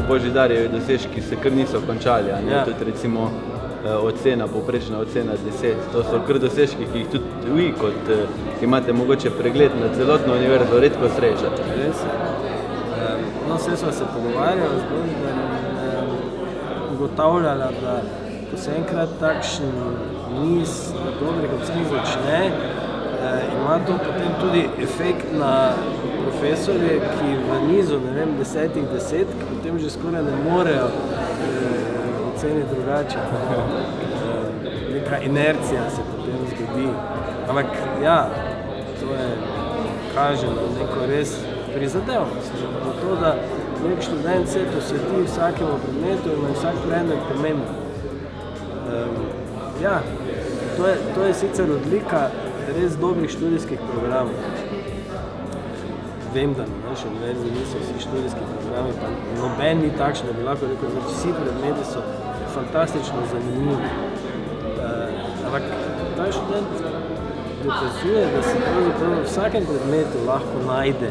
Božidarjevi dosežki se kar niso končali, tudi recimo ocena, povprečna ocena 10. To so kar dosežki, ki jih tudi vi, kot imate mogoče pregled na celotno univerzo, redko srečate. Res je. No, vse smo se pogovarjali z Božidarjem, ugotavljala, da ko se enkrat takšen niz dobrih ocen začne, ima to potem tudi efekt na profesorje, ki v nizu, ne vem, 10, potem že skoraj ne morejo oceniti drugače. Neka inercija se potem zgodi. Ampak ja, to je kaže na neko res prizadevnost. Zato, da nek študent se posveti vsakemu predmetu in vsak predmet pomemben. Ja, to je sicer odlika res dobrih študijskih programov. Vem, da na naši univerzi niso vsi študijski programi, pa noben ni takšen, da bi lahko rekel, da vsi predmeti so fantastično zanimivi. Ampak ta študent dokazuje, da se pravzaprav v vsakem predmetu lahko najde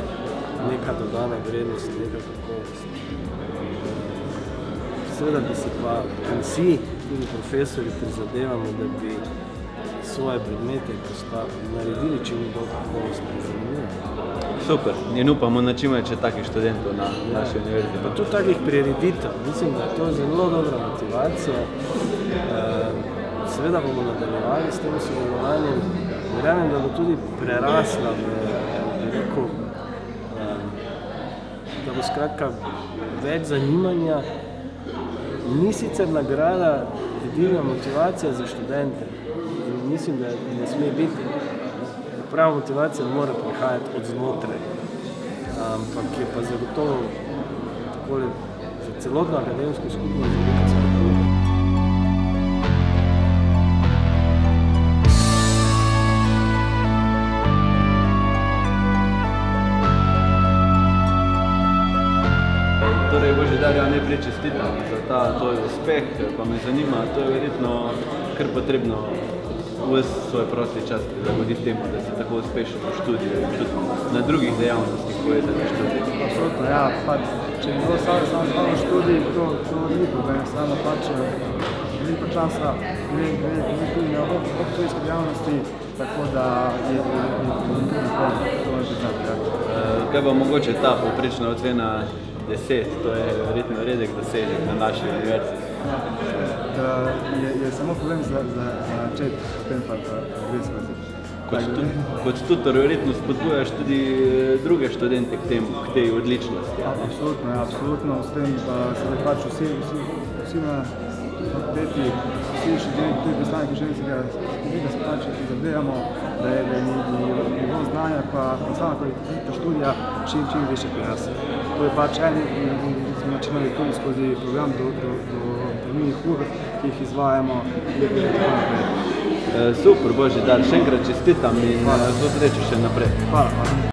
neka dodana vrednost, neka kakovost. Seveda bi se pa vsi, tudi profesori, prizadevamo, da bi svoje predmete naredili čim bolj kakovostno in zanimivo. Super. In upamo na čim več takih študentov na naši univerzi. Pa tudi takih prireditev. Mislim, da je to zelo dobra motivacija. Seveda bomo nadaljevali s tem sodelovanjem. Verjamem, da bo tudi prerasla da bo skratka več zanimanja. Ni sicer nagrada edina motivacija za študente. In mislim, da ne sme biti. Prava motivacija mora prihajati od znotraj. Ampak je pa zagotovo takole za celotno akademsko skupnost velika spodbuda. Torej, Božidarja, najprej čestitam za ta tvoj uspeh, pa me zanima, to je verjetno kar potrebno ves svoj prosti čas prilagoditi temu, da si tako uspešen v študiju in tudi na drugih dejavnostih povezanih študij. Absolutno, ja, če bi bilo samo študij, to ni problem, samo veliko časa gre tudi na obštudijske dejavnosti, tako da je tudi Kaj pa mogoče ta povprečna ocena 10, to je verjetno redek dosežek na naši univerzi? Je samo problem za začeti, potem pa gre skozi. Kot tutor verjetno spodbujaš tudi druge študente k tej odličnosti. Absolutno, ja, absolutno. S tem se pač vsi na fakulteti, vsi študenti, tudi predstavniki študentskega študija se pač zadevamo, da je nivo znanja pa sama kvaliteta študija čim više pri nas. To je pač en načinali tudi skozi program do terminih ur, ki jih izvajamo in tako naprej. Super, Božidar, še enkrat čestitam in vso srečo še naprej. Hvala.